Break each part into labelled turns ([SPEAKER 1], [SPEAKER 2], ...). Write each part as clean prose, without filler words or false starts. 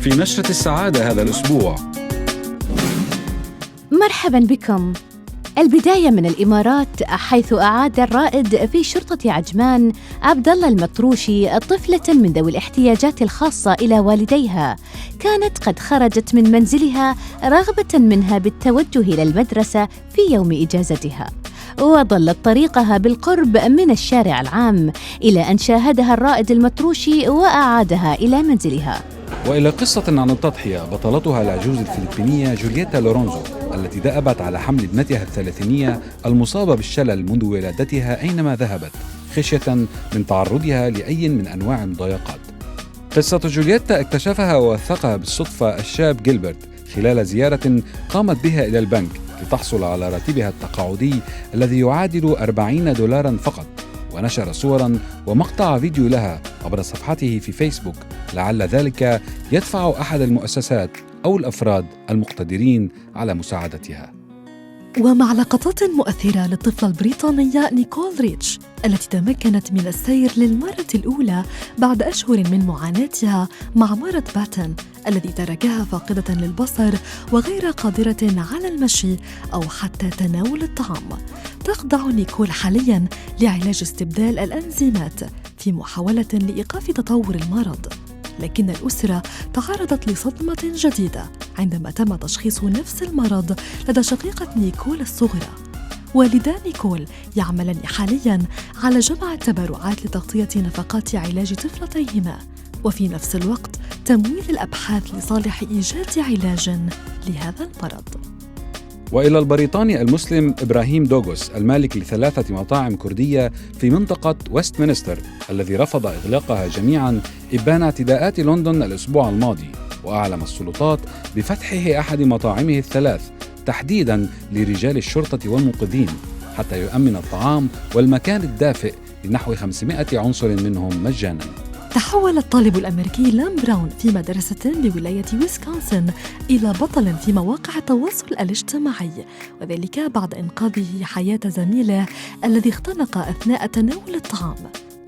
[SPEAKER 1] في نشرة السعادة هذا الأسبوع.
[SPEAKER 2] مرحباً بكم. البداية من الإمارات، حيث أعاد الرائد في شرطة عجمان عبد الله المطروشي طفلة من ذوي الاحتياجات الخاصة إلى والديها، كانت قد خرجت من منزلها رغبة منها بالتوجه إلى المدرسة في يوم إجازتها، وضلت طريقها بالقرب من الشارع العام إلى أن شاهدها الرائد المطروشي وأعادها إلى منزلها.
[SPEAKER 1] وإلى قصة عن التضحية بطلتها العجوز الفلبينية جولييتا لورونزو، التي دأبت على حمل ابنتها الثلاثينية المصابة بالشلل منذ ولادتها أينما ذهبت، خشية من تعرضها لأي من أنواع المضايقات. قصة جولييتا اكتشفها ووثقها بالصدفة الشاب جيلبرت خلال زيارة قامت بها إلى البنك لتحصل على راتبها التقاعدي الذي يعادل $40 فقط، ونشر صوراً ومقطع فيديو لها عبر صفحته في فيسبوك، لعل ذلك يدفع أحد المؤسسات أو الأفراد المقتدرين على مساعدتها.
[SPEAKER 3] ومع لقطات مؤثرة للطفلة البريطانية نيكول ريتش التي تمكنت من السير للمرة الأولى بعد أشهر من معاناتها مع مرض باتن الذي تركها فاقدة للبصر وغير قادرة على المشي أو حتى تناول الطعام، تخضع نيكول حالياً لعلاج استبدال الأنزيمات في محاولة لإيقاف تطور المرض. لكن الأسرة تعرضت لصدمة جديدة عندما تم تشخيص نفس المرض لدى شقيقة نيكول الصغرى. والدا نيكول يعملان حالياً على جمع التبرعات لتغطية نفقات علاج طفلتيهما، وفي نفس الوقت تمويل الأبحاث لصالح إيجاد علاج لهذا المرض.
[SPEAKER 1] وإلى البريطاني المسلم إبراهيم دوغوس المالك ل3 مطاعم كردية في منطقة ويستمنستر، الذي رفض إغلاقها جميعاً إبان اعتداءات لندن الأسبوع الماضي، وأعلم السلطات بفتحه أحد مطاعمه ال3 تحديداً لرجال الشرطة والمنقذين حتى يؤمن الطعام والمكان الدافئ لنحو 500 عنصر منهم مجاناً.
[SPEAKER 3] تحول الطالب الأمريكي لام براون في مدرسة بولاية ويسكونسن إلى بطل في مواقع التواصل الاجتماعي، وذلك بعد إنقاذه حياة زميله الذي اختنق أثناء تناول الطعام.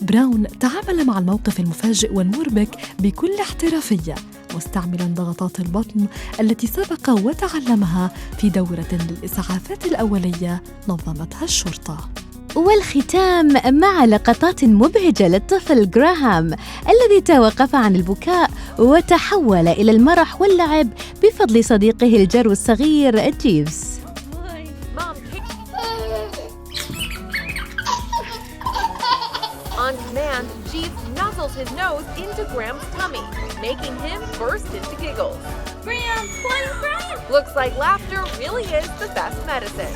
[SPEAKER 3] براون تعامل مع الموقف المفاجئ والمربك بكل احترافية، مستعملاً ضغطات البطن التي سبق وتعلمها في دورة للإسعافات الأولية نظمتها الشرطة.
[SPEAKER 2] والختام مع لقطات مبهجة للطفل جراهام الذي توقف عن البكاء وتحول إلى المرح واللعب بفضل صديقه الجرو الصغير جيفز.
[SPEAKER 4] On command, Jeeves nuzzles his nose into Graham's tummy, making him burst into giggles. Graham, Graham! Looks like laughter really is the best medicine.